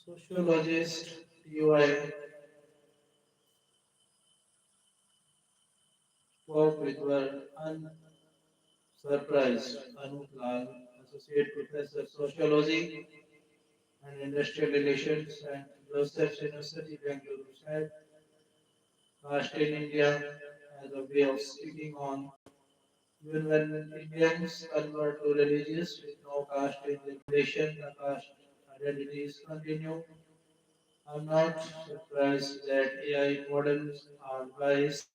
Sociologist TY spoke with were unsurprised. Anup Lal, Associate Professor Sociology and Industrial Relations at Joseph University, Bangalore, said caste in India as a way of speaking on. Even when Indians convert to religious with no caste in relation, the caste identities continue. I'm not surprised that AI models are biased.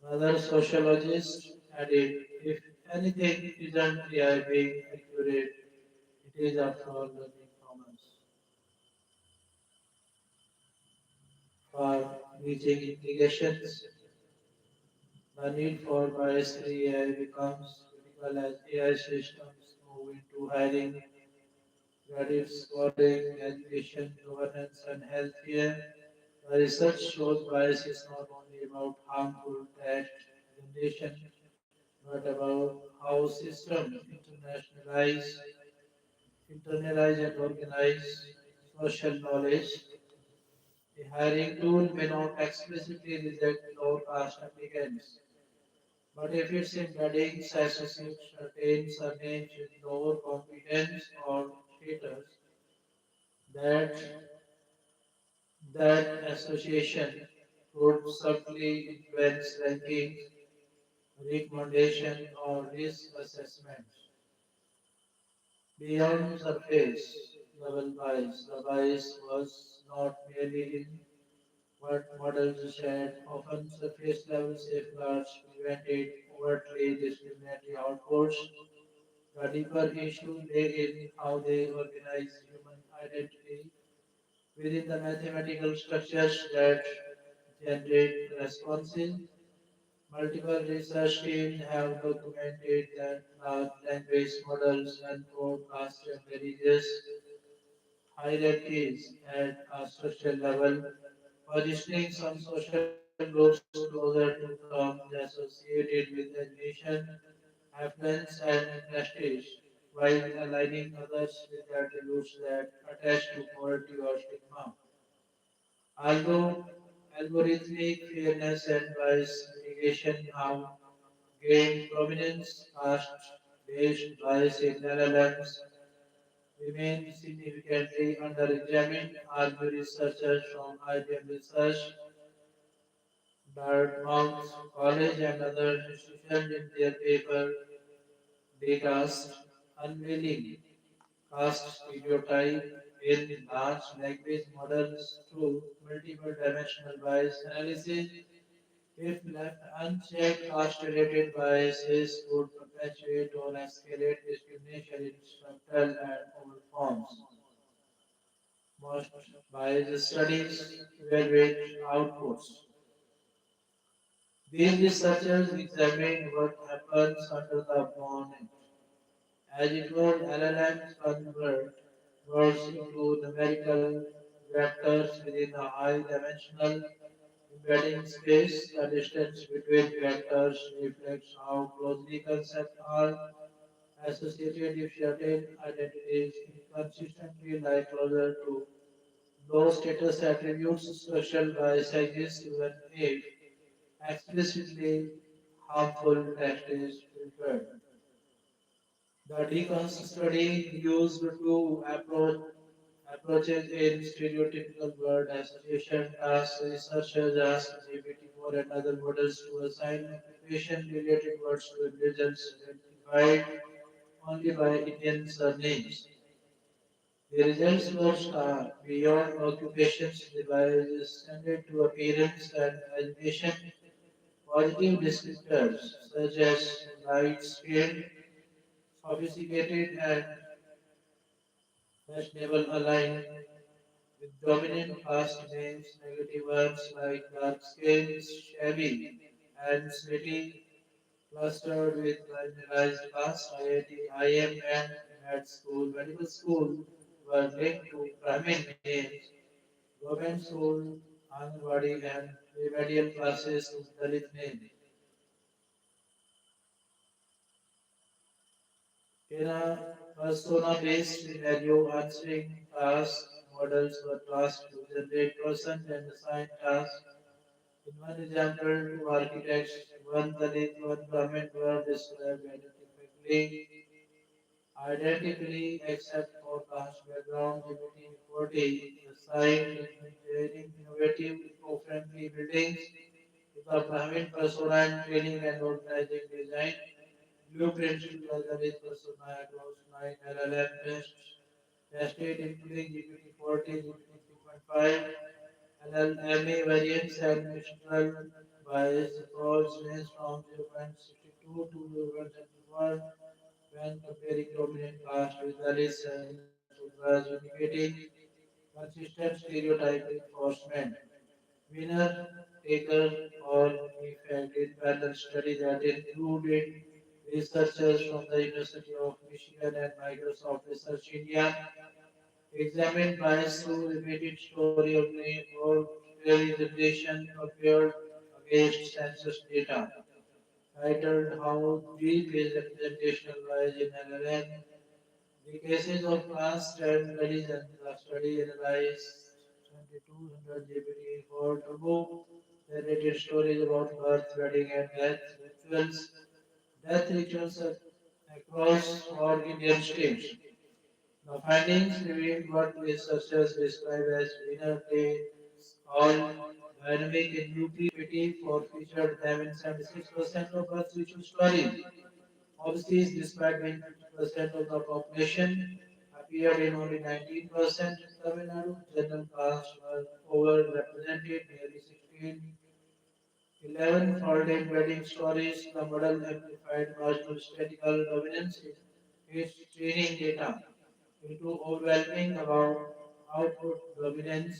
Another sociologist added, if anything isn't AI being accurate, it is after all learning from us. For reaching implications, the need for bias-free AI becomes critical as AI systems move into hiring, credit scoring, education, governance, and healthcare. The research shows bias is not only about harmful text generation, but about how systems internalize and organize social knowledge. A hiring tool may not explicitly reject low caste applicants, but if its embeddings associate certain surnames with lower competence or status, that that association could subtly influence rankings, recommendation, or risk assessments. Beyond surface level bias, the bias was not merely in what models shared, often surface level safeguards prevented overtly discriminatory outputs. The deeper issue lay in how they organize human identity within the mathematical structures that generate responses. Multiple research teams have documented that large language models encode caste and religious hierarchies at a structural level, positioning some social groups closer to terms associated with education, affluence, and prestige, while aligning others with attributes that attach to poverty or stigma. Although algorithmic fairness and bias mitigation have gained prominence, caste-based bias in LLMs remain significantly under-examined, argue researchers from IBM Research, Dartmouth College, and other institutions in their paper Data's Unveiling Caste Stereotype in Large Language Models through Multiple Dimensional Bias Analysis. If left unchecked, caste-related biases could perpetuate or escalate discrimination in structural and overt forms. Most bias studies evaluate outputs. These researchers examine what happens under the bonnet. As it were, LLMs convert words into numerical vectors within a high-dimensional embedding space. The distance between vectors reflects how closely concepts are associated with certain identities inconsistently lie closer to low status attributes. Social bias exists even if explicitly harmful text is filtered. The deconstruct study used two approaches in stereotypical word association tasks. Researchers asked GPT-4 and other models to assign occupation-related words to individuals identified only by Indian surnames. The results were stark. Beyond occupations, the bias extended to appearance and education. Positive descriptors such as light-skinned, sophisticated, and fashionable align with dominant caste names. Negative ones like dark-skinned, shabby, and slutty clustered with marginalized caste. IIT, IM, and medical school were linked to Brahmin names. Government school, Anganwadi, and remedial classes to Dalit names. In a Persona-based scenario answering task models were tasked to generate persons and assign tasks. In one example, two architects, one Dalit, one Brahmin, were described identically except for caste background, GPT-40 assigned engineering innovative eco-friendly buildings with a Brahmin persona and training and organizing design blueprints to the Dalit persona across 9 LLM tests tested including GPT-40, GPT-3.5, LLMA variants and Mistral bias approach ranged from 0.62 to 0.71 when comparing dominant caste with Dalits and Sudras, indicating consistent stereotype reinforcement. Winner, taker, or effect in parallel study that included researchers from the University of Michigan and Microsoft Research India examined bias through repeated story of or theory generation compared against census data, titled How Deep is Representational Bias in LLM. The cases of class trend religion, the study analyzed 2200 GPT for turbo narrated stories about birth, wedding, and death rituals across 4 Indian states. The findings revealed what researchers describe as winner takes all dynamic in UPPT for featured them in 76% of birth ritual stories. Overseas, despite being 50% of the population, appeared in only 19% in Tamil Nadu. General castes were overrepresented, nearly 16 11-folded wedding stories. The model amplified marginal statistical dominance in its training data into overwhelming about output dominance.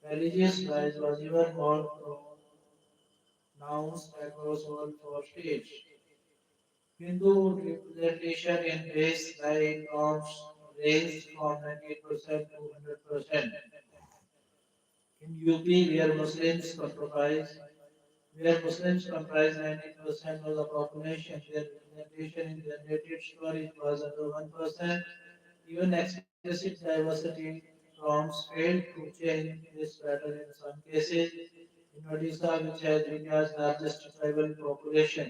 Religious bias was even more pronounced across all 4 states. Hindu representation in baseline prompts ranged from 98% to 100%. In UP, where Muslims comprise 19% of the population, their representation in generated storage was under 1%. Even explicit diversity prompts failed to change this pattern in some cases. In Odisha, which has India's largest tribal population,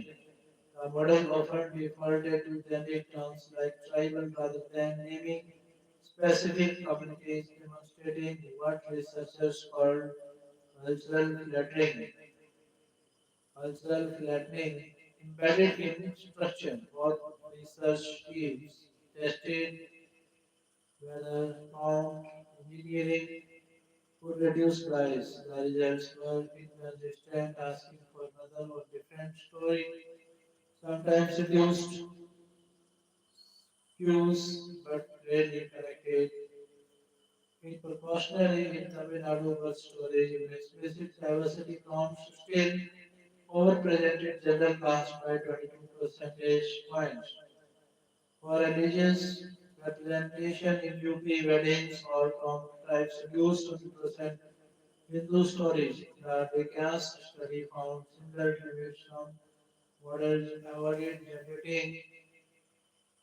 the model often defaulted to generic terms like tribal rather than naming specific communities, demonstrating what researchers called cultural flattering. Cultural flattening embedded in structure. Both research teams tested whether prompt engineering could reduce bias. The results were inconsistent, asking for another or different story, sometimes reduced cues, but rarely corrected it proportionally in Tamil Nadu birth storage in explicit diversity prompts still overrepresented general caste by 22 percentage points. For religious representation in UP weddings or from tribes reduced 20% Hindu stories. The recast study found similar tributes from models avoided generating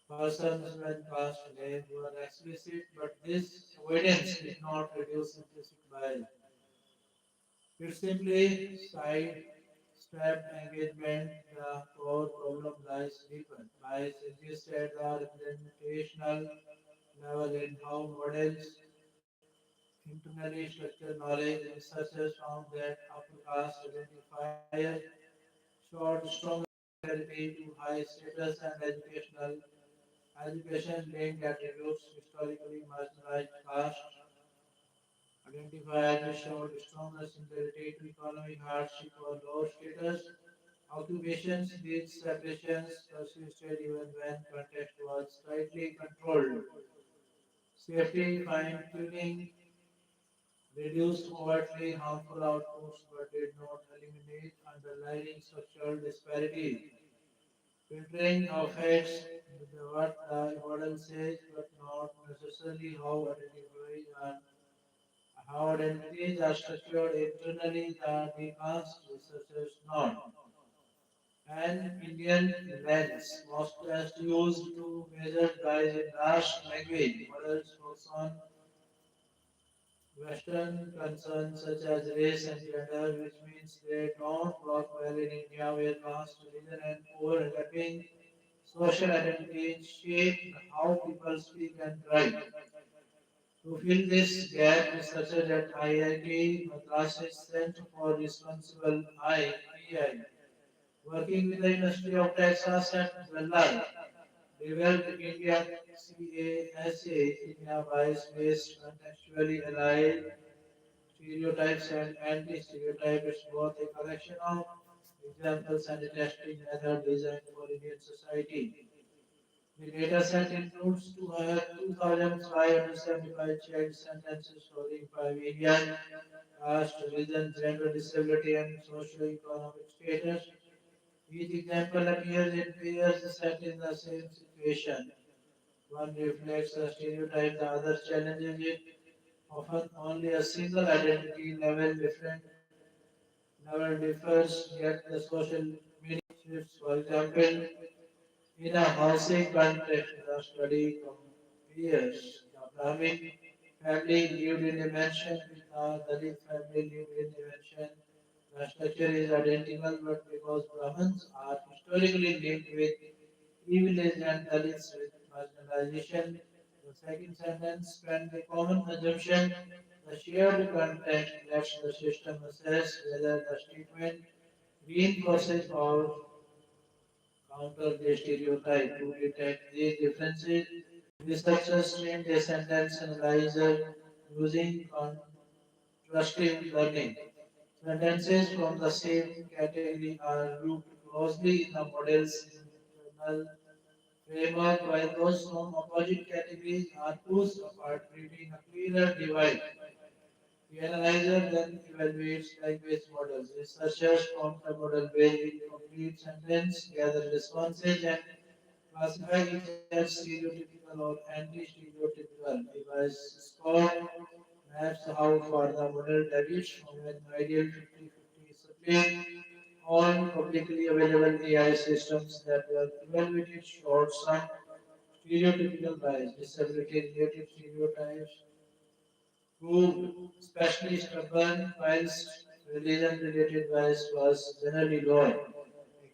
persons when caste names were explicit, but this avoidance did not reduce implicit bias. It simply sidestepped engagement. The core problem lies deeper. Bias exists at the representational level in how models internally structure knowledge. Researchers found that upper caste identifier showed stronger similarity to high status and education linked attributes. Historically marginalized caste identifiers showed stronger similarity to economic hardship or lower status occupations. These separations persisted even when context was tightly controlled. Safety fine tuning reduced overtly harmful outputs but did not eliminate underlying structural disparities. Filtering affects what the model says but not necessarily how identities are structured internally. The decast researchers not An Indian lens, most used to measure bias in large language models, focus on Western concerns such as race and gender, which means they don't work well in India, where caste, religion, and overlapping social identities shape how people speak and write. To fill this gap, researchers at IIT Madras's Center for Responsible AI, working with the University of Texas at Dallas, developed India CASA India bias-based contextually aligned stereotypes and anti-stereotypes. It's both a collection of examples and a testing method designed for Indian society. The dataset includes 2,575 child sentences covering 5 areas: caste, religion, gender, disability, and socio-economic status. Each example appears in pairs set in the same situation. One reflects a stereotype, the other challenges it. Often only a single identity level differs, yet the social meaning shifts. For example, in a housing context, the study compares the Brahmin family lived in a mansion with the Dalit family lived in a mansion. The structure is identical, but because Brahmins are historically linked with privilege and Dalits with marginalization, the second sentence spans a common assumption. The shared context lets the system assess whether the statement reinforces or counter the stereotype. To detect these differences, researchers trained a sentence analyzer using contrastive learning. Sentences from the same category are grouped closely in the model's internal framework, while those from opposite categories are pushed apart, creating a clearer divide. The analyzer then evaluates language models. Researchers prompt a model where incomplete sentence, gather responses, and classify each as stereotypical or anti-stereotypical. A bias score maps how far the model deviates from an ideal 50-50 split. All publicly available AI systems that were evaluated showed some stereotypical bias, disability-related stereotypes proved especially stubborn, whilst religion-related bias was generally lower. A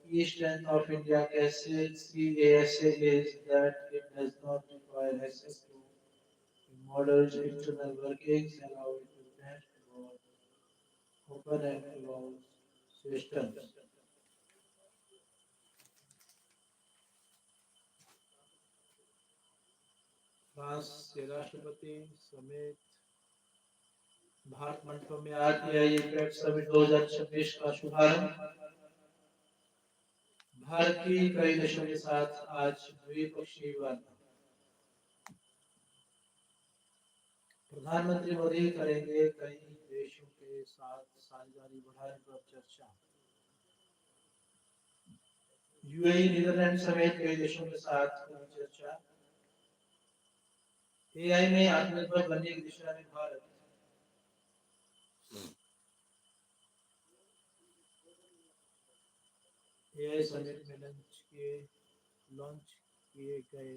key strength of India CASA is that it does not require access to the model's internal workings, allow it to test both open and closed systems. France के राष्ट्रपति समेत भारत मंडपम में आज AI impact summit 2026 का शुभारंभ। भारत की कई देशों के साथ आज द्विपक्षीय वार्ता। प्रधानमंत्री मोदी करेंगे कई देशों के साथ साझेदारी बढ़ाने पर चर्चा। यूएई नीदरलैंड समेत कई देशों के साथ हुई चर्चा। एआई में आत्मनिर्भर बनने की दिशा में भारत। एआई समिट में लॉन्च किए गए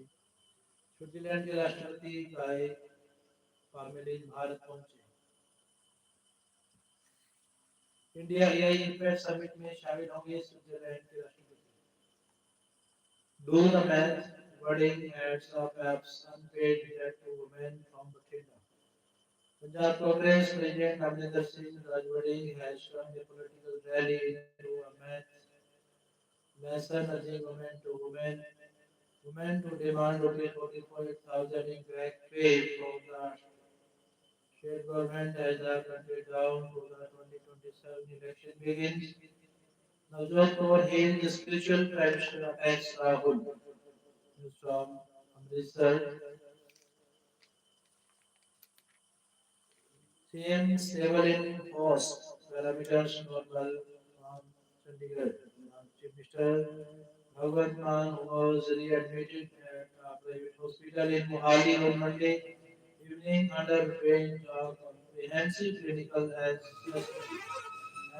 स्विट्जरलैंड के राष्ट्रपति गाय पामेलिन भारत पहुंचे। इंडिया एआई इम्पैक्ट समिट में शामिल होंगे स्विट्जरलैंड के राष्ट्रपति। Do the math, wedding ads of apps, unpaid direct to women from Bathinda. Punjab Congress President Amrinder Singh Rajwade has turned a political rally into a math lesson urging women to demand rupees 44,000 in direct pay from the state government as the country down to the 2027 election begins. Navjot Kaur hailed the spiritual Prime Minister attacks Rahul. News from Amritsar. Same stable in host parameters normal from Chandigarh. Chief Minister Bhagwant Mann was readmitted at a private hospital in Mohali on Monday evening underwent a comprehensive clinical assessment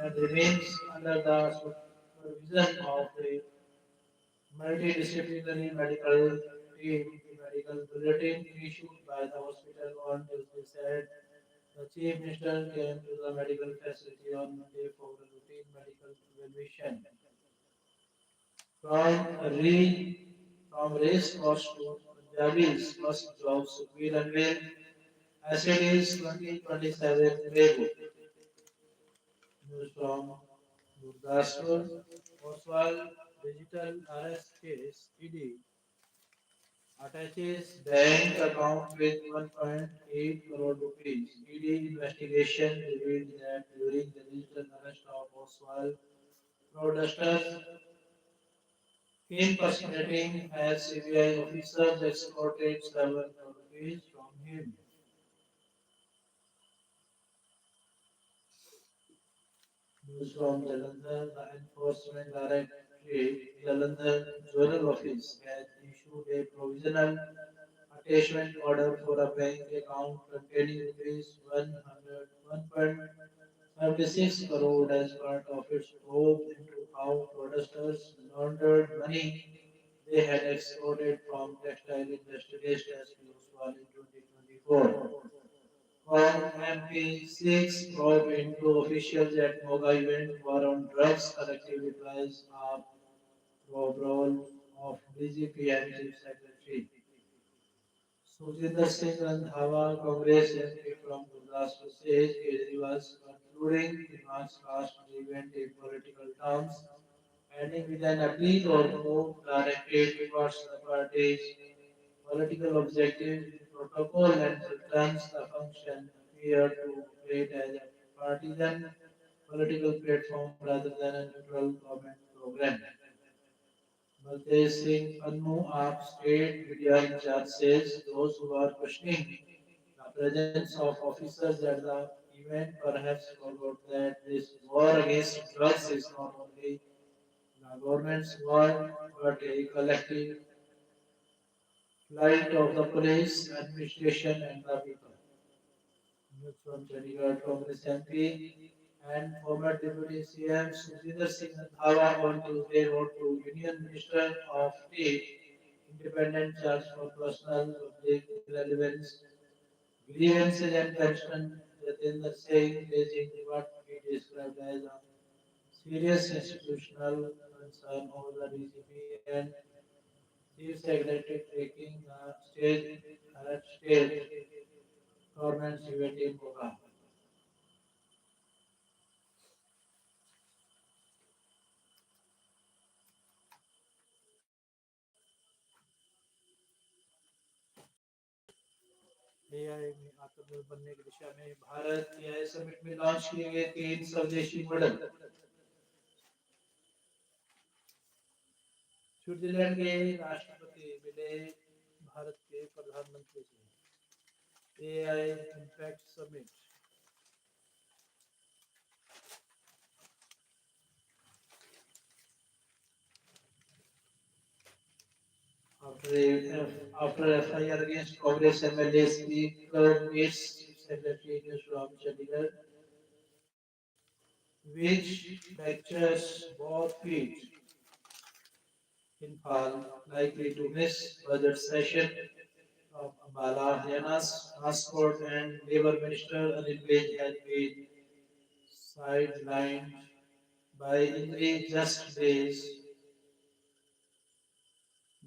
and remains under the supervision of a multidisciplinary medical team. The medical bulletin issued by the hospital on Tuesday said the chief minister came to the medical facility on Monday for a routine medical evaluation. From from race course to Punjabi's first job, Sukhbir unveiled Acid is 2027 playbook. News from Gurdaspur, Oswal Digital Arrest Case, ED attaches bank account with 1.8 crore rupees. ED investigation revealed that during the digital arrest of Oswal protesters impersonating as CBI officers extorted 7 crore rupees from him. News from Jalandhar, the Enforcement Directorate, Jalandhar Zonal Office has issued a provisional attachment order for a bank account containing rupees 101.76 crore as part of its probe into how protesters laundered money they had extorted from textile industry SP Oswal in 2024. On MP6 probe into officials at Moga event war on drugs collective replies of role of DGP and Chief Secretary. Sukhjinder Singh Randhawa, Congress MP from Gurdaspur says Kejriwal's concluding remarks cast the event in political terms, ending with an appeal or move directed towards the party's political objectives. The protocol and returns the function appear to operate as a partisan political platform rather than a neutral government program. Baltesh Singh Pannu of State Media in charge says those who are questioning the presence of officers at the event perhaps forgot that this war against drugs is not only the government's war but a collective flight of the police, administration and the people. News from Chandigarh Congress MP and former Deputy CM Sukhjinder Singh Randhawa on Tuesday wrote to Union Minister of State independent charge for personal public relevance grievances and pension Jatendra Singh raising what he described as a serious institutional concern over the DGP and Chief Secretary taking the state government's event in Moga. AI में आत्मनिर्भर बनने की दिशा में Bharat AI summit में launch किए गए 3 स्वदेशी model Switzerland के राष्ट्रपति मिले भारत के प्रधानमंत्री से AI impact summit after FIR against Congress MLA Speaker meets Chief Secretary News from Chandigarh, which fractures both feet in fall, likely to miss budget session from Ambala. Haryana's Transport and Labour Minister Anil Vij has been sidelined by injury just days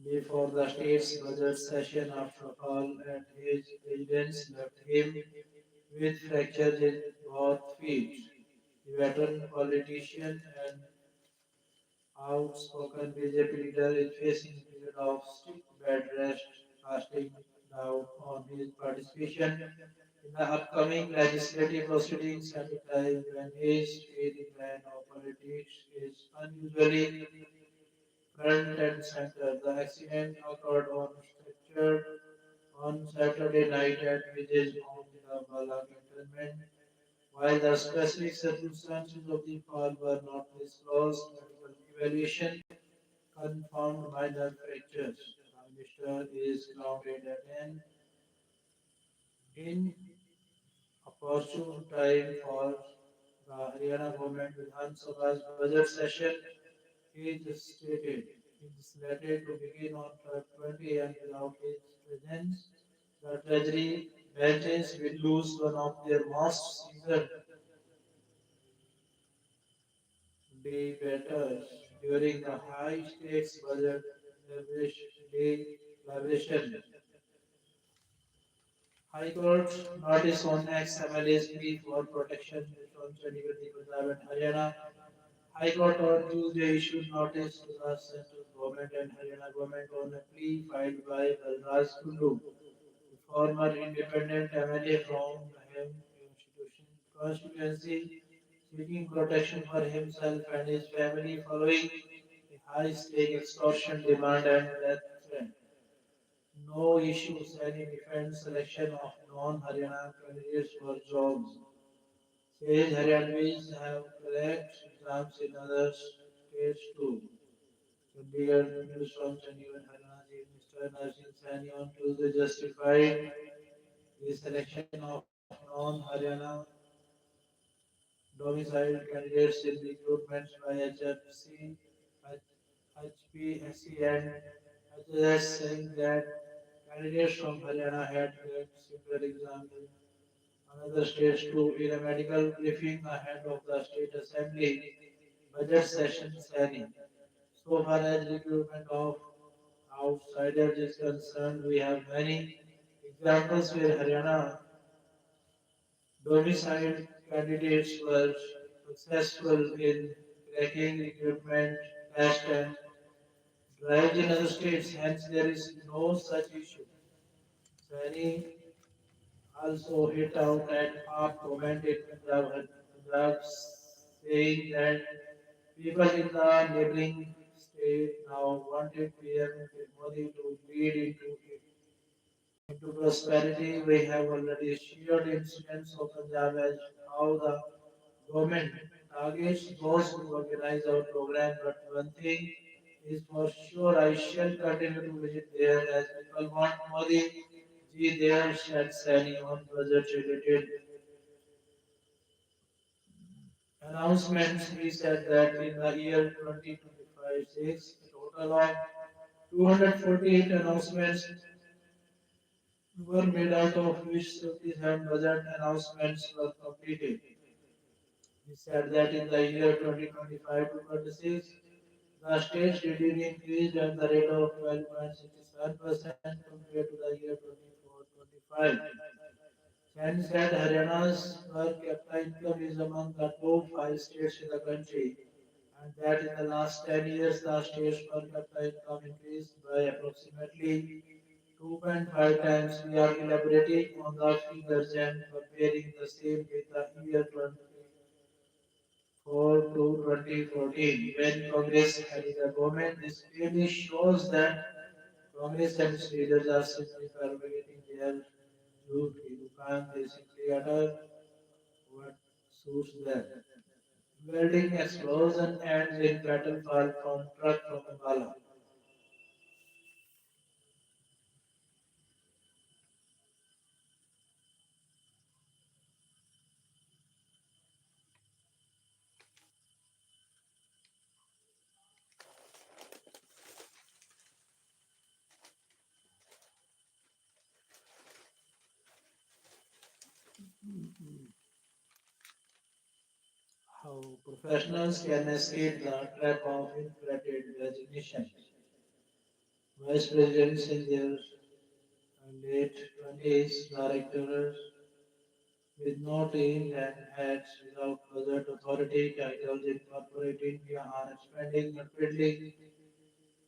before the state's budget session after a fall at his residence left him with fractures in both feet. The veteran politician and outspoken BJP leader is facing a period of strict bed rest, casting doubt on his participation in the upcoming legislative proceedings at a time when his daily plan of politics is unusually front and center. The accident occurred on Saturday night at Vijay's home in the Bala cantonment. While the specific circumstances of the fall were not disclosed, medical evaluation confirmed minor fractures. The minister is grounded at an inopportune time for the Haryana government Vidhan Sabha's budget session He is stated. It is slated to begin on Feb 20 and without his presence, the Treasury benches will lose one of their most seasoned debaters during the high-stakes budget deliberation. High Court notice on ex-MLA's plea for protection from Chandigarh, Punjab and Haryana. High Court on Tuesday issued notice to the central government and Haryana government on a plea filed by Balraj Kundu, the former independent MLA from the constituency, seeking protection for himself and his family following a high-stake extortion demand and death threat. No issues any defense selection of non-Haryana candidates for jobs. Says Haryanvis have cracked exams in other states too. Chandigarh news from Chandigarh Haryana Chief Minister Narsingh Saini on Tuesday justified the selection of non-Haryana domiciled candidates in recruitments by HFC, HPSC and HSS saying that candidates from Haryana had cracked similar exams in another states too. In a medical briefing ahead of the State Assembly budget session Sani. So far as recruitment of outsiders is concerned, we have many examples where Haryana domiciled candidates were successful in cracking recruitment tests and drives in other states, hence there is no such issue. Sani also hit out at half comment in Punjab saying that people in the neighboring state now wanted PM Modi to lead into prosperity. We have already shared incidents of Punjab as how the government targets those who organize our program. But one thing is for sure, I shall continue to visit there as people want Modi ji there, said Sani on budget related announcements. He said that in the year 2025-6, a total of 248 announcements were made, out of which 77 budget announcements were completed. He said that in the year 2025 to 26, the state's GDP increased at the rate of 12.67% compared to the year 24-25. Chen said Haryana's per capita income is among the top five states in the country, and that in the last 10 years the state's per capita income increased by approximately 2.5 times. We are elaborating on the figures and comparing the same with the year 2004 to 2014 when Congress had the government. This clearly shows that Congress and its leaders are simply propagating their youth की दुकान they simply utter what suits them. Welding explosion ends in fatal fall from truck from Ambala. How professionals can escape the trap of inflated resignations. Vice presidents in their late 20s, directors with no team and heads without budget authority, titles in corporate India are expanding rapidly,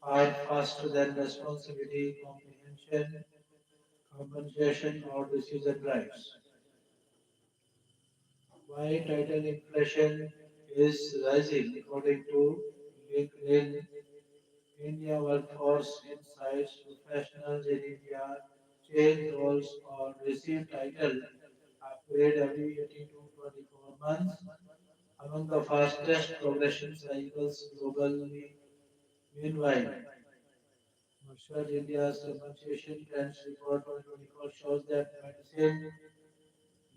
are faster than responsibility, comprehension, compensation, or decision rights. Why title inflation is rising according to LinkedIn India workforce insights professionals in India change roles or receive title upgrade every 18 to 24 months among the fastest progression cycles globally. Meanwhile, Mercer India's compensation trends report 2024 shows that medicine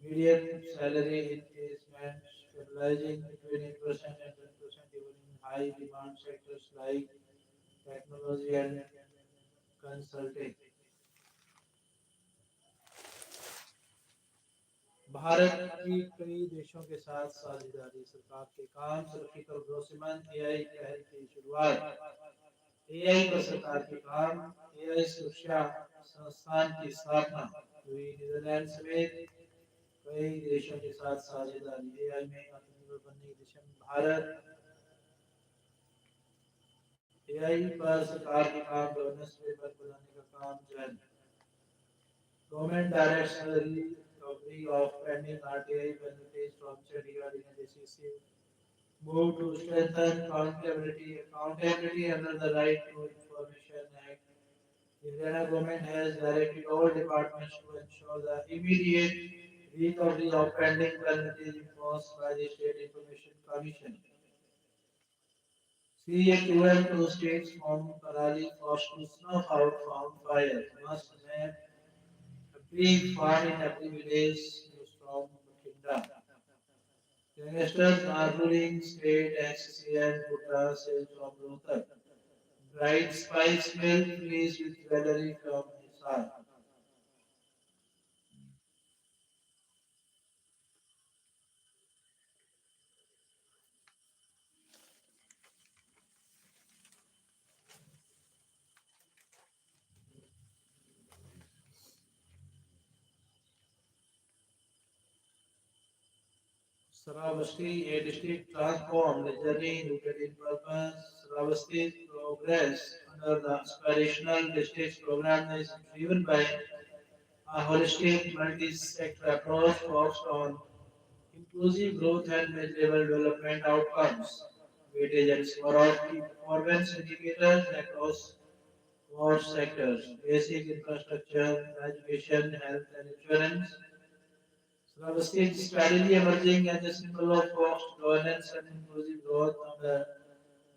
median salary increment stabilizing between 8% and 10% high demand sectors like technology and consulting. Bharat की कई देशों के साथ साझेदारी सरकार के काम सुरक्षित और भरोसेमंद एआई पहल की शुरुआत एआई पर सरकार के काम एआई सुरक्षा संस्थान की स्थापना हुई नीदरलैंड समेत कई देशों के साथ साझेदारी एआई में आत्मनिर्भर बनने की दिशा में भारत एआई पर सरकार के काम गवर्नेंस फ्रेमवर्क बनाने का काम जारी Government directs the recovery of pending RTI penalties from Chandigarh in a decisive move to strengthen accountability under the Right to Information Act. The Haryana government has directed all departments to ensure the immediate recovery of pending penalties imposed by the State Information Commission. CA2M2 states from Karali cost to snuff out found fire must map every farm in every village news from Bhatinda. Youngsters are ruling state XCN Bhutta sales from Rohtak. Bright spice milk freeze with jewelry from Hisar. Sravasti, a district transformed, a journey rooted in purpose. Sravati's progress under the aspirational districts program is driven by a holistic multi-sector approach focused on inclusive growth and measurable development outcomes. Weightage and score of key performance indicators across core sectors, basic infrastructure, education, health and insurance. Slavstic strategy emerging as a symbol of focused governance and inclusive growth under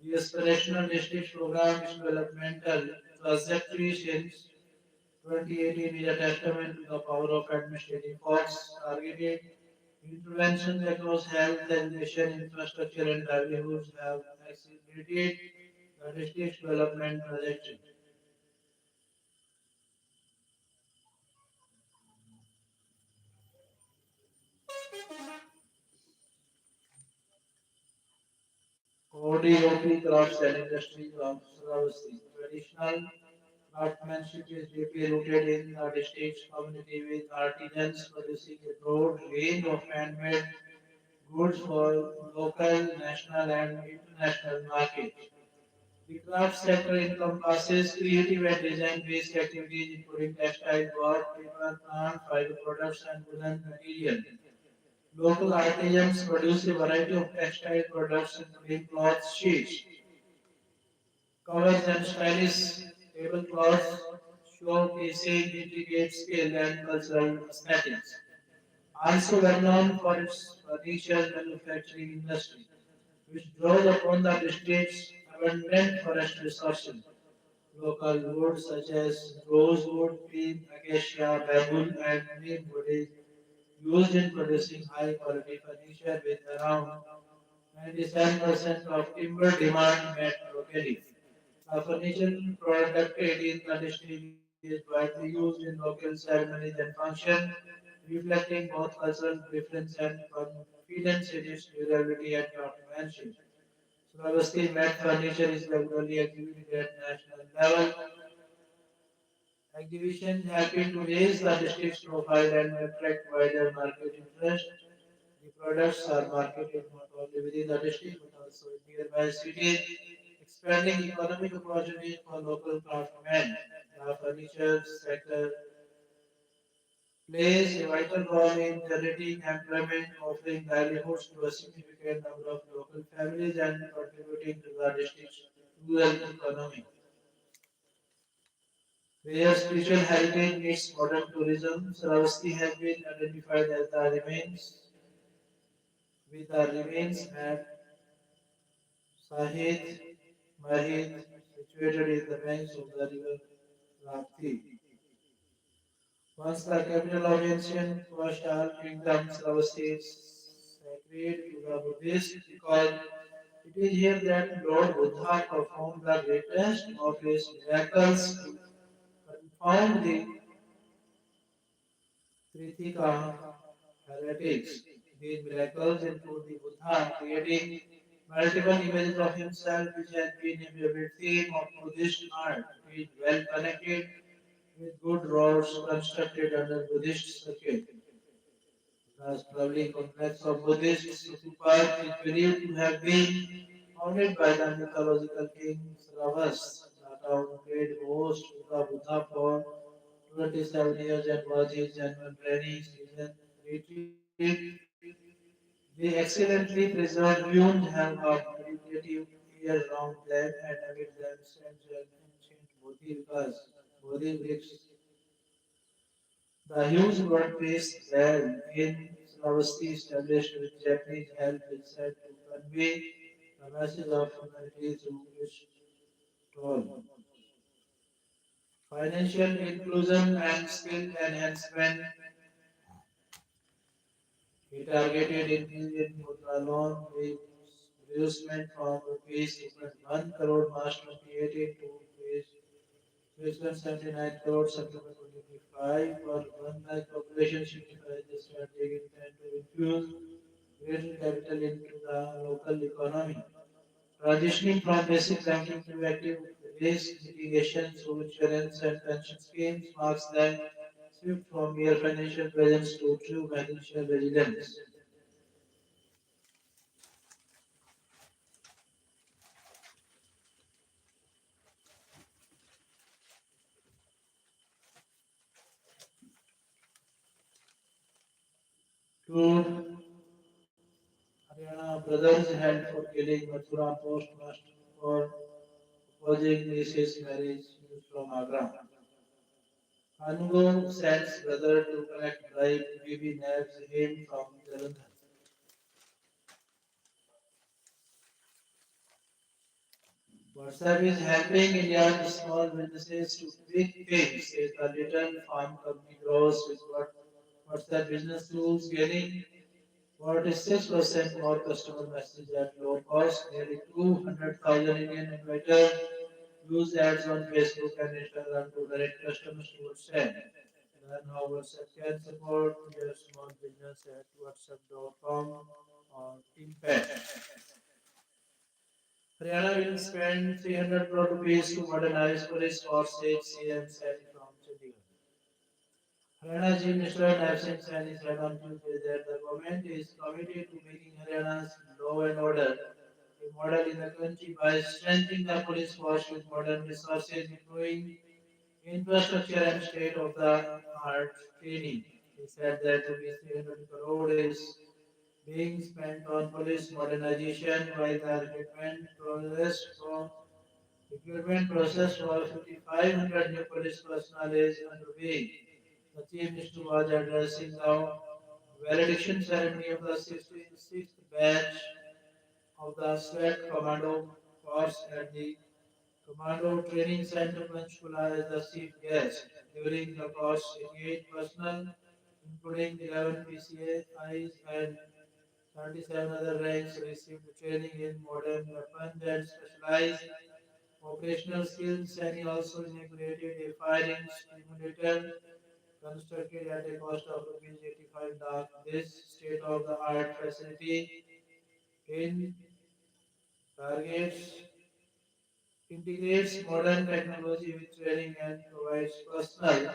the aspirational district program is developmental trajectory since 2018 is a testament to the power of administrative force targeted interventions across health, education, infrastructure, and livelihoods have accelerated the district's development trajectory. ODOP crafts and industries of Sulawesi. Traditional craftsmanship is deeply rooted in the district's community with artisans producing a broad range of handmade goods for local, national, and international markets. The craft sector encompasses creative and design-based activities including textile work, paper, plant, fiber products, and woolen material. Local artisans produce a variety of textile products including cloths, sheets, covers, and stylish tablecloths, showcasing intricate skill and cultural aesthetics. Also well known for its furniture manufacturing industry, which draws upon the district's abundant forest resources. Local wood such as rosewood, pine, acacia, bamboo, and neem wood is used in producing high quality furniture with around 97% of timber demand met locally. The furniture produced in the district is widely used in local ceremonies and functions, reflecting both cultural preference and confidence in its durability and craftsmanship. Sulawesi mat furniture is regularly exhibited at national level. Exhibitions helping to raise the district's profile and attract wider market interest. The products are marketed not only within the district but also in nearby cities, expanding economic opportunities for local craftsmen. The furniture sector plays a vital role in generating employment, offering livelihoods to a significant number of local families and contributing to the district's rural economy. Where spiritual heritage meets modern tourism, Saravasti has been identified as the remains with the remains at Sahid Mahid, situated in the banks of the river Rapti. Once the capital of ancient Koshal kingdom, Saravasti is sacred to the Buddhists because It is here that Lord Buddha performed the greatest of his miracles to confound the Trithika heretics. These miracles include the Buddha creating multiple images of himself, which has been a favorite theme of Buddhist art. It is well connected with good roads constructed under Buddhist circuit. The sprawling complex of Buddhist stupas is believed to have been founded by the mythological king Sravas. The town paid host to the Buddha for 27 years and was his annual training season retreat. The excellently preserved ruins have a meditative year-round plan and amid them stands an ancient Bodhi bricks. The huge workpiece there in Sulawesi established with Japanese help is said to convey the message of humanity through its toll. Financial inclusion and skill enhancement. He targeted increase in Mudra loan reducement from rupees 2.1 crore March 2018 to rupees 679 crore September 2025 for 1 lakh population signifies the strategic intent to infuse greater capital into the local economy. Transitioning from basic banking to active risk mitigation through insurance and pension schemes marks the shift from mere financial presence to true financial resilience. Two Haryana brothers held for killing Mathura postmaster for opposing niece's marriage news from Agra. Kanugo sends brother to collect bribe. Bibi nabs him from Jalandhar. WhatsApp is helping Indian small businesses to big things. As the little farm company grows with WhatsApp business tools, gaining 46% more customer messages at low cost. Nearly 200,000 Indian innovators use ads on Facebook and Instagram to direct customers to WhatsApp. Learn how WhatsApp can support your small business at whatsapp.com or Impact. Haryana will spend 300 crore rupees to modernize police forces, CM said from Chandigarh. Haryana Chief Minister Naib Singh Saini said on Tuesday that the government is committed to making Haryana's law and order a model in the country by strengthening the police force with modern resources, improving infrastructure and state-of-the-art training. He said that rupees 300 crore is being spent on police modernization while the recruitment process for 5,500 new police personnel is underway. The Chief Minister was addressing the valediction ceremony of the 66th batch of the SWAT Commando Force at the Commando Training Center Panchkula as the chief guest. During the course, 88 personnel, including 11 PCIs and 37 other ranks, received training in modern weapons and specialized operational skills. And he also inaugurated a firing simulator constructed at a cost of rupees 85 lakh. This state-of-the-art facility in targets integrates modern technology with training and provides personnel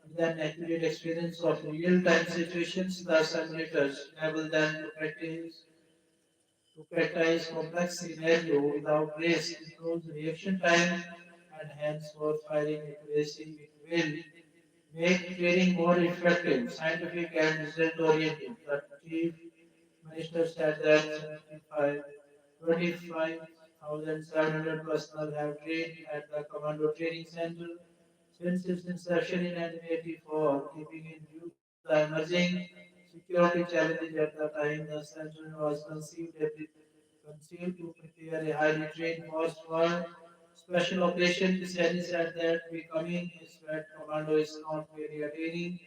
with an accurate experience of real-time situations. The simulators enable them to practice complex scenario without risk, improves reaction time, and henceforth firing accuracy. It will make training more effective, scientific, and result-oriented. The chief minister said that 25,700 personnel have trained at the Commando Training Center since its inception in 1984, keeping in view the emerging security challenges at the time the center was conceived to prepare a highly trained force for special operations. Pisani said that becoming a SWAT commando is not merely attaining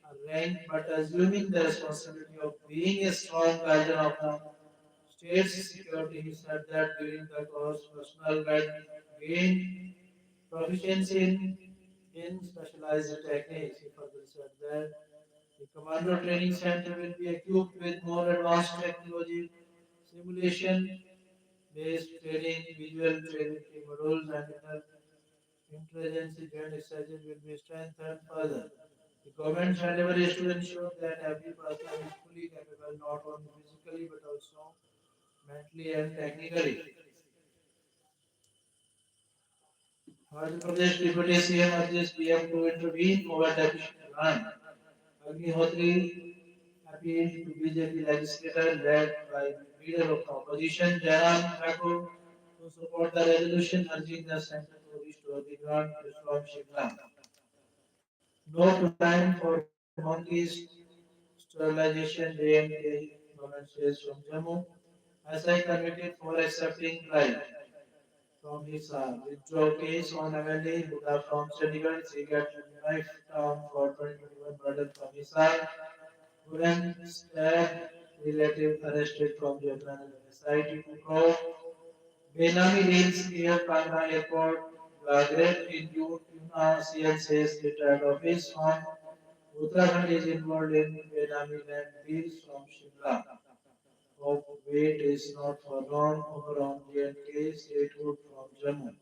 a rank but assuming the responsibility of being a strong guardian of the state's security. He said that during the course, personnel gained proficiency in specialized techniques. He further said that the Commando Training Center will be equipped with more advanced technology, simulation based training, visual training modules, and intelligence joint exercises will be strengthened further. The government's endeavor is to ensure that every person is fully capable not only physically but also mentally and technically. Madhya Pradesh Deputy CM urges PM to intervene over deficient land. Agnihotri appealed to BJP legislator led by leader of the opposition Jairam Thakur to support the resolution urging the center to restore the grant from Shimla. No plan for monkeys sterilization JNK government says from Jammu. SI convicted for accepting bribe from Hisar. Withdraw case on MLA Buddha from Chandigarh. She got knife down for 2021 murder from Hisar. Women stabbed relative arrested from Japan SIT to Crow. Benami deals near Kanha Airport. Graduate in Yuna CL says retired office on Uttarakhand is involved in Benami land deals from Shimla. Hope wait is not for long over on J&K statehood from Jammu.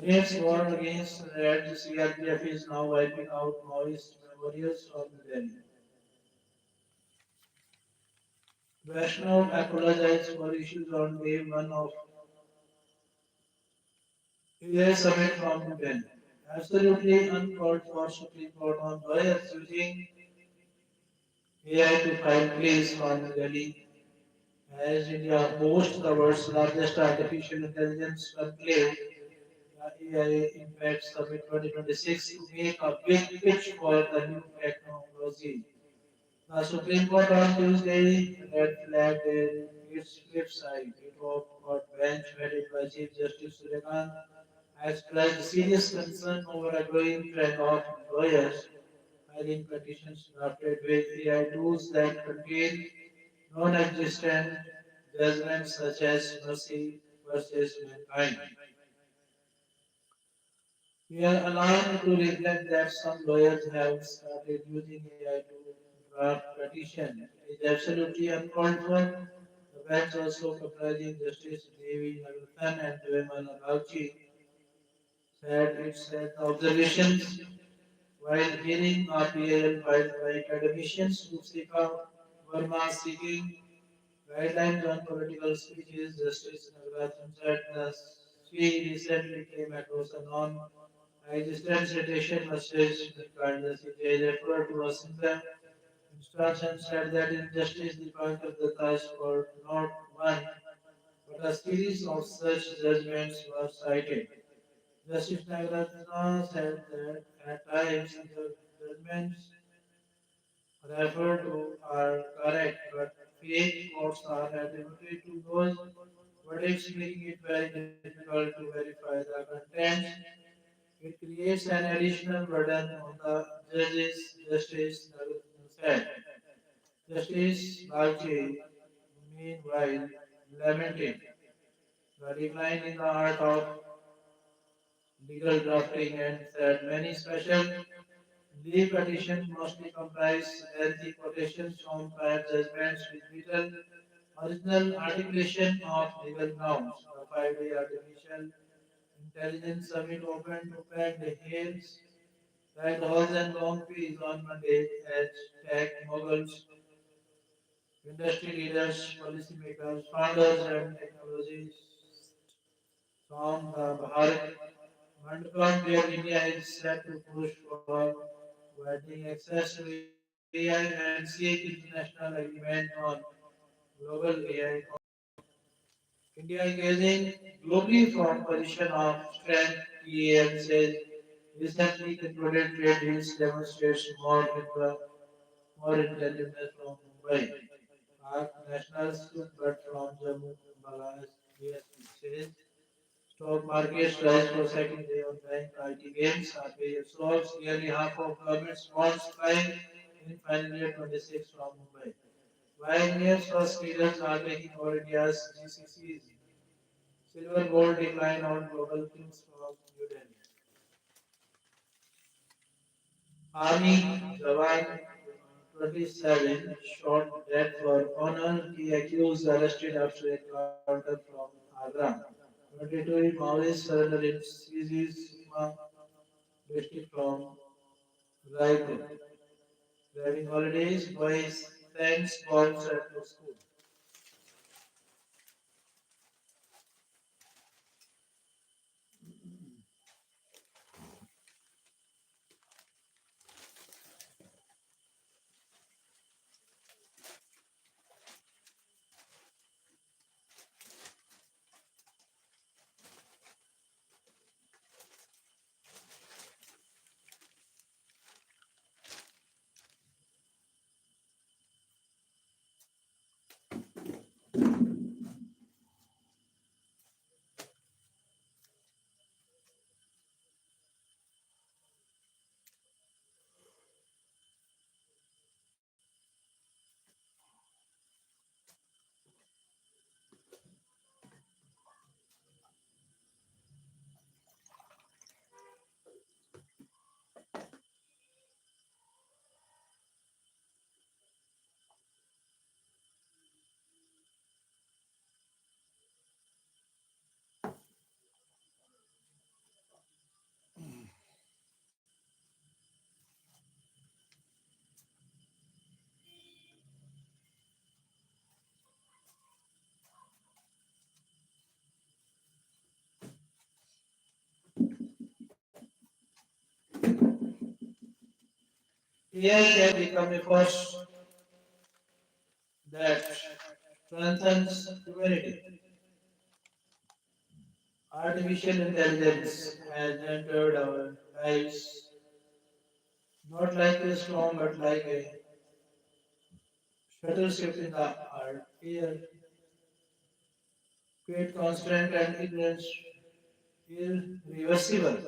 Grenades warned against red CRPF is now wiping out Maoist memorials from Delhi. Vaishnav apologized for issues on day one of AI summit from New Delhi. Absolutely uncalled for Supreme Court on lawyers using AI to file pleas from New Delhi. As India hosts the world's largest artificial intelligence conclave, the AI Impact Summit 2026 to make a big pitch for the new technology. The Supreme Court on Tuesday red flagged its flip side. It got bench headed by Chief Justice Suryakan expressed serious concern over a growing trend of lawyers filing petitions drafted with AI tools that contain non-existent judgments such as mercy versus mankind. We are alarmed to reflect that some lawyers have started using AI to draft petition. It is absolutely uncalled for. The bench also comprising Justice Devi Nagarthan and Joyman Agauchi said it said the observations while hearing RPL filed by academicians Musika Verma seeking guidelines on political speeches. Justice Nagarthan said that she recently came across a non-existent citation message regarding the CJ referred to a simple instruction said that in justice the point of the task for not one but a series of such judgments were cited. Justice Nagarjuna said that at times the judgments referred to are correct, but fake courts are attributed to those verdicts, making it very difficult to verify the contents. It creates an additional burden on the judges, Justice Nagarjuna said. Justice Balchi, meanwhile, lamented the decline in the art of legal drafting and said many special leave petitions mostly comprise lengthy quotations from prior judgments with little original articulation of legal grounds. The 5 day artificial intelligence summit opened to packed hills, packed halls and long queues on Monday as tech moguls, industry leaders, policymakers, founders and technologists from the Bharat Mandapam where India is set to push for widening access to AI and seek international agreement on global AI. India engaging globally from position of strength, EAM says recently concluded trade deals demonstrates more more intelligence from Mumbai. Park national student but from Jammu Bala's DSP says stock markets rise for second day on bank IT games. RBI absorbs nearly half of government's bonds buying in final year 26 from Mumbai. While near first leaders are making all India's GCCs, silver gold decline on global kings from New Delhi. Army Jawan 27 shot dead for honor. He accused arrested after encounter from Agra. 22 Maoists surrender in Sizi's Sukma district from Raipur. During holidays, boys sends bombs at the school. AI can become a force that strengthens humanity. Artificial intelligence has entered our lives not like a storm but like a shuttle shift in the air, create constant and irreversible.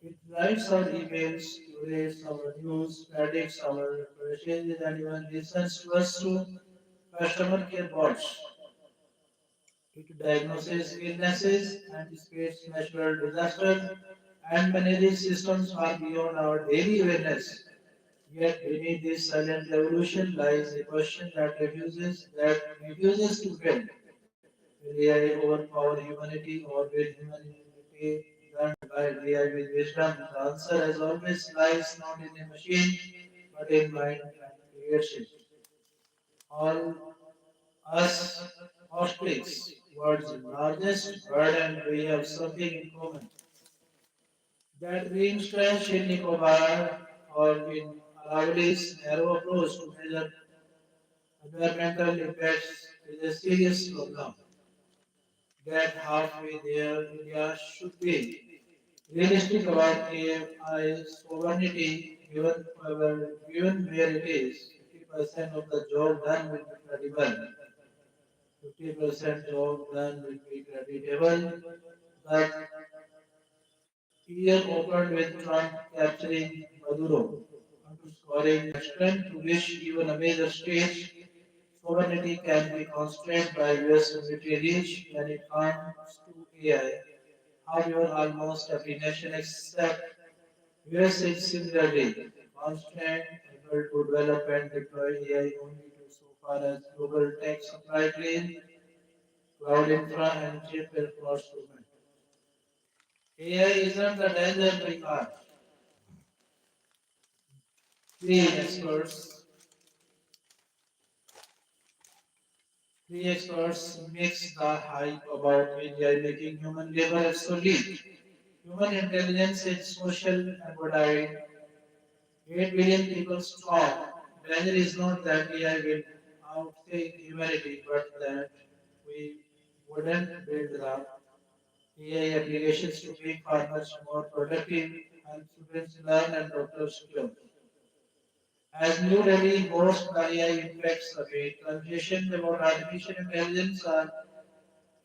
It writes our emails, curates our news, predicts our purchases, and even listens to us through customer care bots. It diagnoses illnesses, anticipates natural disasters, and manages systems far beyond our daily awareness. Yet beneath this silent revolution lies a question that refuses to fail. Will AI overpower humanity or will humanity learn to guide AI with wisdom? The answer, as always, lies not in a machine but in mind and creation. All us ostriches, world's largest bird, and we have something in common. That reinstance in Nicobar or in Aravalli's narrow approach to measure environmental impacts is a serious problem. Get halfway there, India should be realistic about AI sovereignty given where it is. 50% of the job done will be credible. 50% job done will be creditable. The year opened with Trump capturing Maduro, underscoring the strength to which even a major state's sovereignty can be constrained by US military reach when it comes to AI. However, almost every nation except US is similarly constrained, able to develop and deploy AI only to so far as global tech supply chain, cloud infra, and chip enforcement. AI isn't the danger we are. Three experts, three experts mix the hype about AI making human labor obsolete. Human intelligence is social embodied 8 billion people strong. Danger is not that AI will outthink humanity, but that we wouldn't build the AI applications to make farmers more productive, help students learn, and doctors cure. As New Delhi hosts the AI Impact Summit, conversations about artificial intelligence are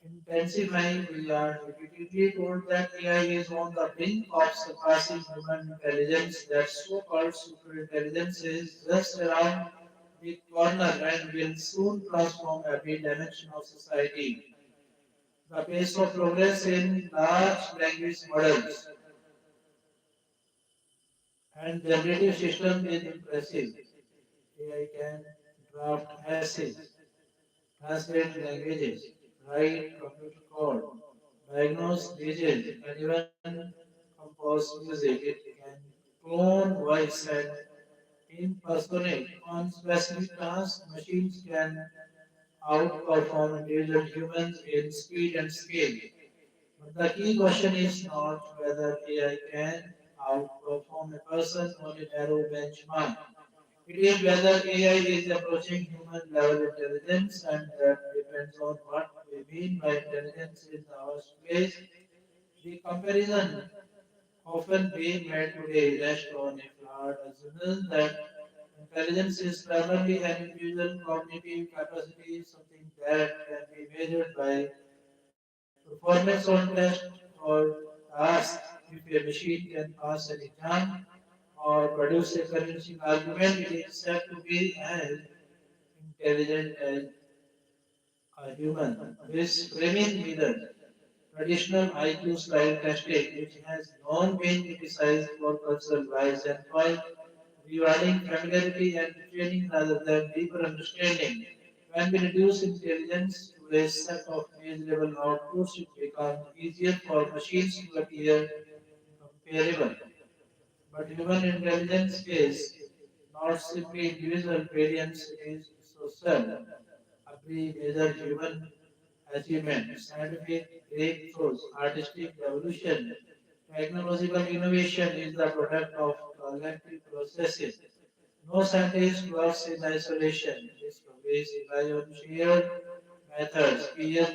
intensifying. We are repeatedly told that AI is on the brink of surpassing human intelligence, that so-called superintelligence is just around the corner and will soon transform every dimension of society. The pace of progress in large language models and generative systems is impressive. AI can draft essays, translate languages, write computer code, diagnose disease, and even compose music. It can clone voice and impersonate. On specific tasks, machines can outperform individual humans in speed and scale. But the key question is not whether AI can outperform a person on a narrow benchmark. It is whether AI is approaching human level intelligence, and that depends on what we mean by intelligence in the first place. The comparison often being made today rests on a flawed assumption that intelligence is primarily an individual cognitive capacity, something that can be measured by performance on test or task. If a machine can pass an exam or produce a convincing argument, it is said to be as intelligent as a human. This framing mirrors traditional IQ style testing, which has long been criticized for cultural bias and for rewarding familiarity and training rather than deeper understanding. When we reduce intelligence to a set of measurable outputs, it becomes easier for machines to appear comparable. But human intelligence is not simply individual brilliance, it is social. Every major human achievement, scientific breakthroughs, artistic evolution, technological innovation is the product of collective processes. No scientist works in isolation. Discoveries rely on shared methods, peer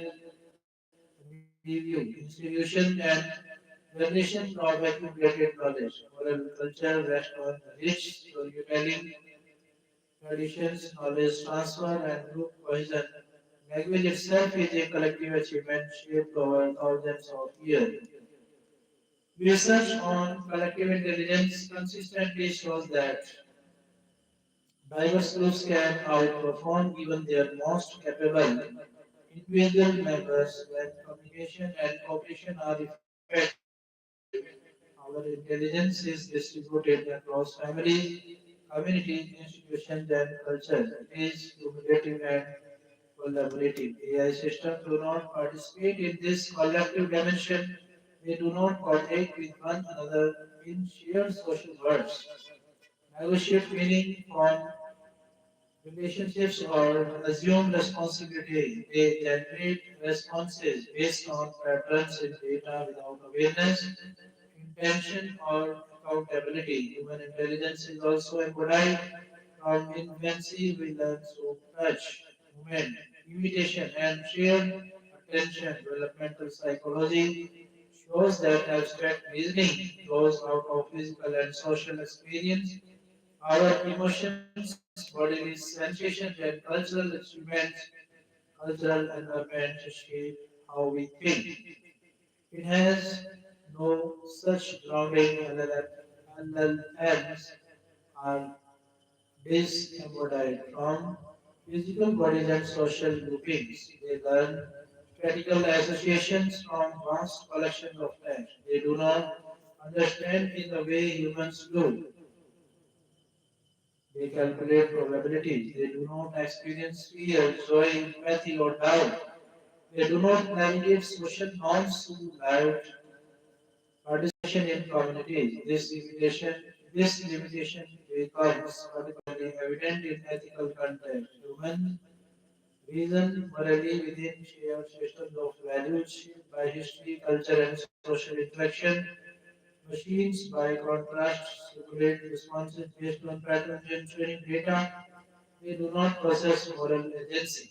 review, institutions, and generations of accumulated knowledge. Oral culture rests on rich storytelling traditions, knowledge transfer, and group cohesion. Language itself is a collective achievement shaped over thousands of years. Research on collective intelligence consistently shows that diverse groups can outperform even their most capable individual members when communication and cooperation are effective. Our intelligence is distributed across families, communities, institutions, and cultures. It is cumulative and collaborative. AI systems do not participate in this collective dimension. They do not cooperate with one another in shared social worlds. Negotiate meaning from relationships or assume responsibility. They generate responses based on patterns in data without awareness, intention, or accountability. Human intelligence is also embodied from infancy. We learn through touch, movement, imitation, and shared attention. Developmental psychology shows that abstract reasoning grows out of physical and social experience. Our emotions, bodily sensations, and cultural achievements, cultural environment shape how we think. It has no such grounding. LLMs are disembodied from physical bodies and social groupings. They learn statistical associations from vast collections of text. They do not understand in the way humans do. They calculate probabilities. They do not experience fear, joy, empathy, or doubt. They do not navigate social norms through lived participation in communities. This limitation becomes particularly evident in ethical context. Humans reason morally within shared systems of values shaped by history, culture, and social interaction. Machines, by contrast, circulate responses based on patterns and training data. They do not possess moral agency.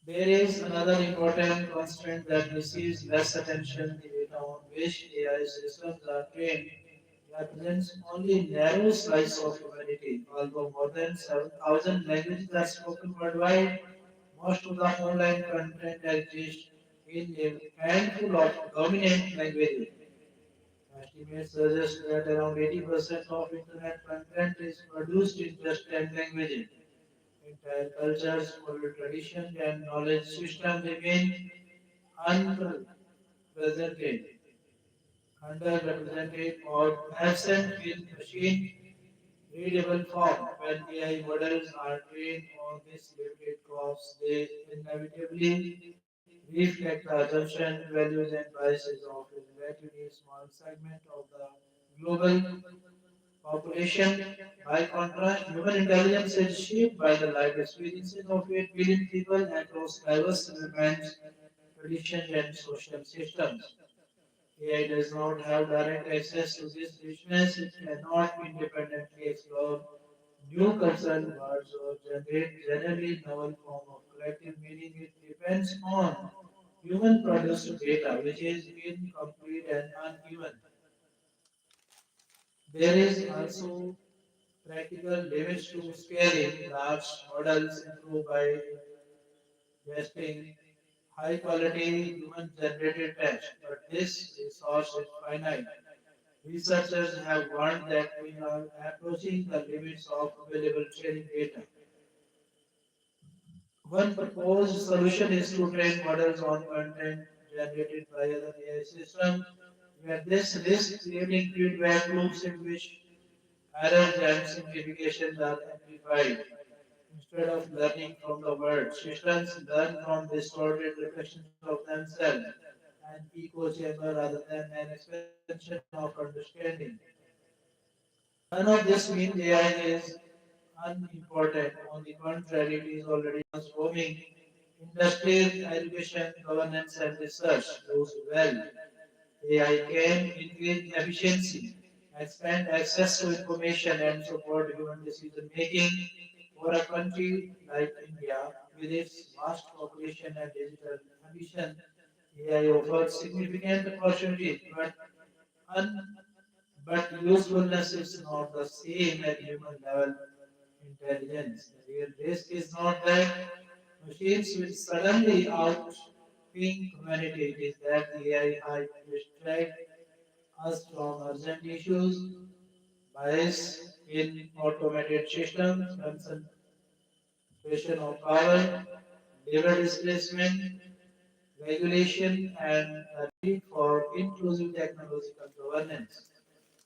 There is another important constraint that receives less attention: the data on which AI systems are trained. represents only a narrow slice of humanity. Although more than 7,000 languages are spoken worldwide, most of the online content exists in a handful of dominant languages. Estimates suggest that around 80% of internet content is produced in just 10 languages. Entire cultures, oral traditions, and knowledge systems remain unrepresented, underrepresented, or absent in machine readable form. When AI models are trained on this limited corpus, they inevitably reflect the assumptions, values, and biases of a relatively small segment of the global population. By contrast, human intelligence is shaped by the life experiences of 8 billion people across diverse environments, traditions, and social systems. AI does not have direct access to this richness. It cannot independently explore new cultural words or generate generally novel form of collective meaning. It depends on human produced data, which is incomplete and uneven. There is also practical limits to scaling. Large models improve by ingesting high quality human generated text, but this resource is finite. Researchers have warned that we are approaching the limits of available training data. One proposed solution is to train models on content generated by other AI systems, yet this risks creating feedback loops in which errors and simplifications are amplified. Instead of learning from the world, systems learn from distorted reflections of themselves, an echo chamber rather than an expansion of understanding. None of this means AI is unimportant. On the contrary, it is already transforming industries, education, governance, and research. Used well, AI can increase efficiency, expand access to information, and support human decision making. For a country like India, with its vast population and digital ambition, AI offers significant opportunities, un- but usefulness is not the same as human level intelligence. The real risk is not that machines will suddenly outthink humanity, it is that the AI hype distract us from urgent issues, bias in automated systems, concentration of power, labor displacement, regulation, and the need for inclusive technological governance.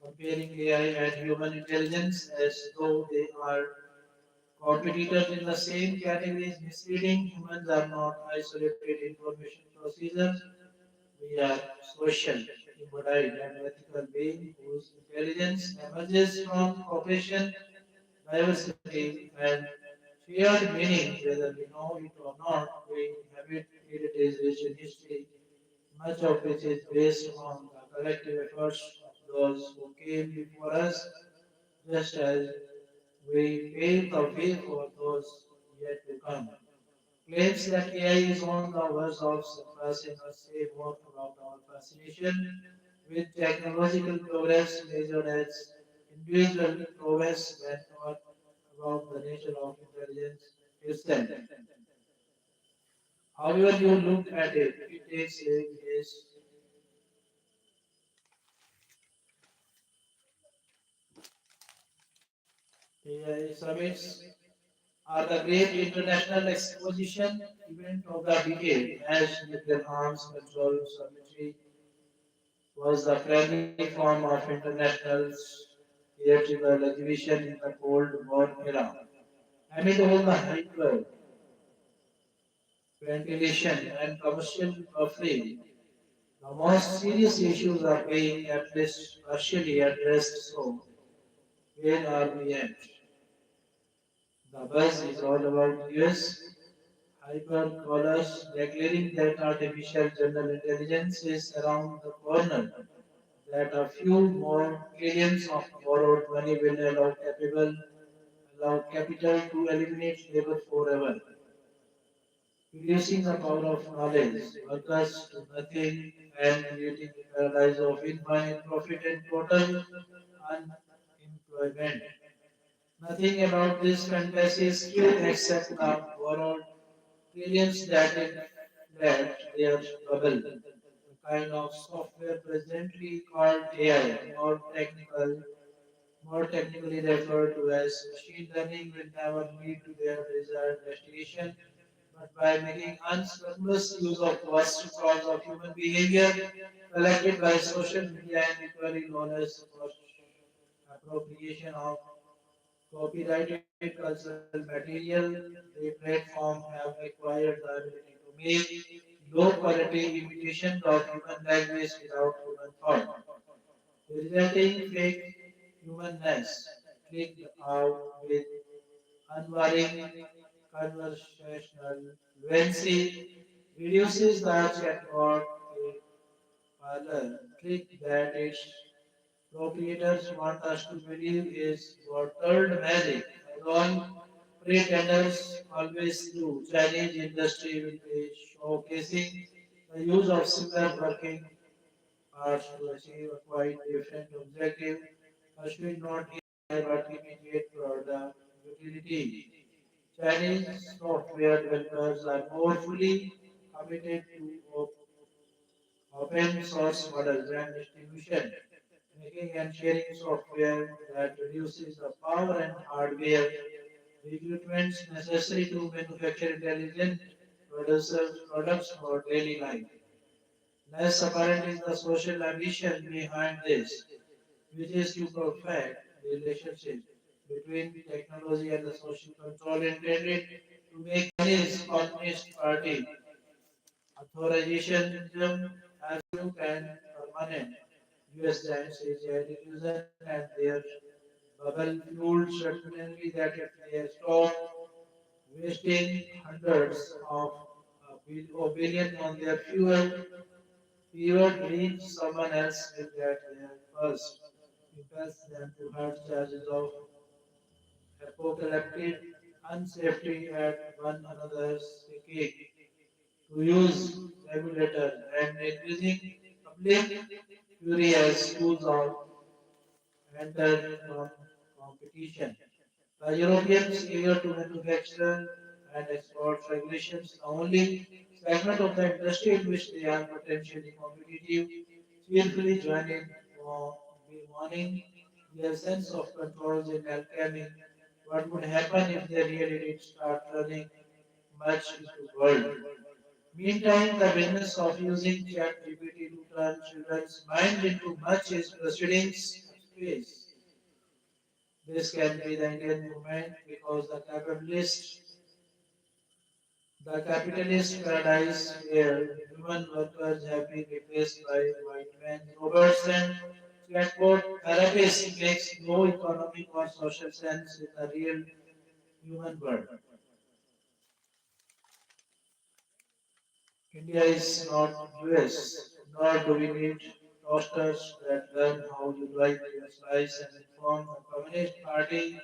Comparing AI and human intelligence as though they are competitors in the same category is misleading. Humans are not isolated information procedures. We are social, embodied, and ethical beings whose intelligence emerges from cooperation, diversity, and shared meaning, whether we know it or not. We inhabit heritage rich in history, much of which is based on the collective efforts of those who came before us, just as we pave the way for those yet to come. Claims that AI is on the verge of surpassing us say more about our fascination with technological progress measured as individual progress than about the nature of intelligence itself. However you look at it, it takes a case. AI summits are the great international exposition event of the decade. As nuclear arms control summit was the friendly form of international theatrical exhibition in the Cold War era. Amid all the hyper ventilation and commercial buffering, the most serious issues are being at least partially addressed. So, where are we at? The buzz is all about US hypercolors declaring that artificial general intelligence is around the corner, that a few more trillions of borrowed money will allow capital to eliminate labor forever, reducing the power of knowledge, workers to nothing, and creating a paradise of infinite profit and total unemployment. Nothing about this fantasy is true except the borrowed trillions that inflate their bubble. The kind of software presently called AI, more technically referred to as machine learning, will never lead to their desired destination, but by making unscrupulous use of vast records of human behavior collected by social media and equally known as appropriation of copyrighted cultural material, the platform have acquired the ability to make low quality imitations of human language without human thought. The resulting fake humanness, clicked out with unvarying conversational fluency, reduces the chatbot a parlor trick that its proprietors want us to believe is bottled magic, as all pretenders always do. Chinese industry will be showcasing the use of similar working parts to achieve a quite different objective, pursuing not AI but immediate product utility. Chinese software developers are more fully committed to open source models and distribution, making and sharing software that reduces the power and hardware requirements necessary to manufacture intelligent products for daily life. Less apparent is the social ambition behind this, which is to perfect the relationship between technology and the social control intended to make Chinese Communist Party authoritarianism absolute and permanent. US giants AGI diffusion and their bubble fueled certainly that if they stop wasting hundreds of billion on their fuel, fewer dreams someone else will get there first. Impels them to hurt charges of apocalyptic unsafety at one another's cake to use regulator and increasing public fury as tools of enter competition. The Europeans eager to manufacture and export regulations the only segment of the industry in which they are potentially competitive, cheerfully joining bemoaning their sense of controls in alchemy. What would happen if they really did start running much into gold? Meantime, the business of using ChatGPT to turn children's mind into much is proceeding apace. This can be the Indian movement because the capitalist paradise where human workers have been replaced by white men, robots and chatbot therapists makes no economic or social sense in the real human world. India is not US, nor do we need toasters that learn how you like your slice and inform the Communist Party.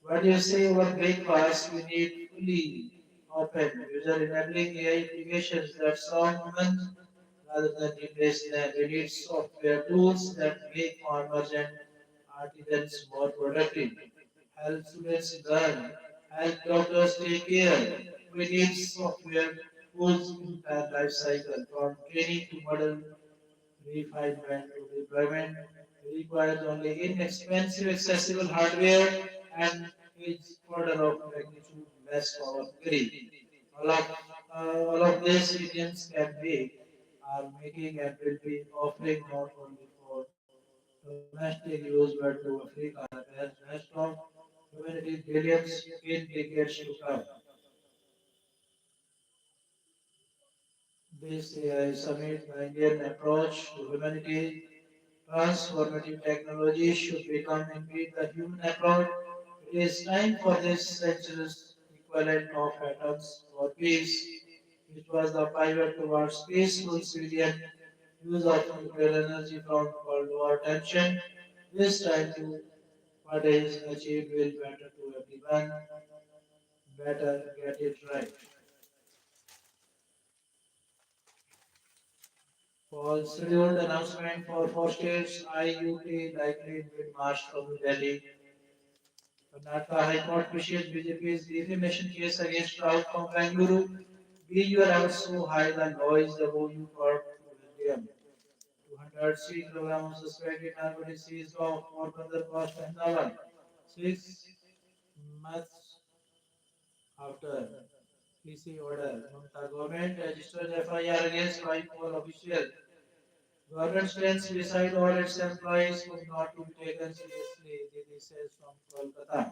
What do you say over breakfast? We need fully open, user enabling AI applications that solve humans rather than replace them. We need software tools that make farmers and artisans more productive. Help students learn. Help doctors take care. We need software whose entire life cycle from training to model refinement to deployment requires only inexpensive, accessible hardware and is order of magnitude less power hungry. All of these Indians can make, are making and will be offering not only for domestic use but to Africa and the rest of humanity billions in decades to come. This AI summit, the Indian approach to humanity, transformative technology should become indeed the human approach. It is time for this century's equivalent of atoms for peace, which was the pivot towards peaceful civilian use of nuclear energy from Cold War tension. This time to what is achieved will matter to everyone. Better get it right. False scheduled announcement for four states, IUT likely in mid-March from New Delhi. Karnataka High Court pushes BJP's defamation case against Raut from Bangalore. Be your ever so high, the noise the OU court dim. 200 seat program of suspected narcotics seized off Porbandar coast Ahmedabad. 6 months after PC order, Mamata government registered FIR against 5 officials. Government stands beside all its employees who not to be taken seriously. This says from Kolkata.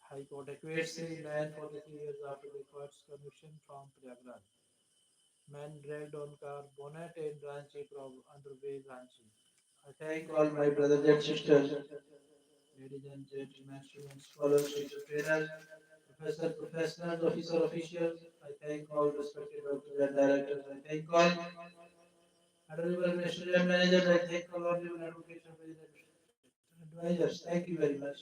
High Court acquits 3 men 43 years after the court's conviction from Prayagraj. Men dragged on car bonnet in Ranchi from underway Ranchi. I thank all my brothers and sisters, ladies and gentlemen, students, scholars, teachers, trainers, professionals, officials. I thank all respected doctors and directors. I thank all honorable administrators and managers. I thank all honorable advocates and advisors. Thank you very much.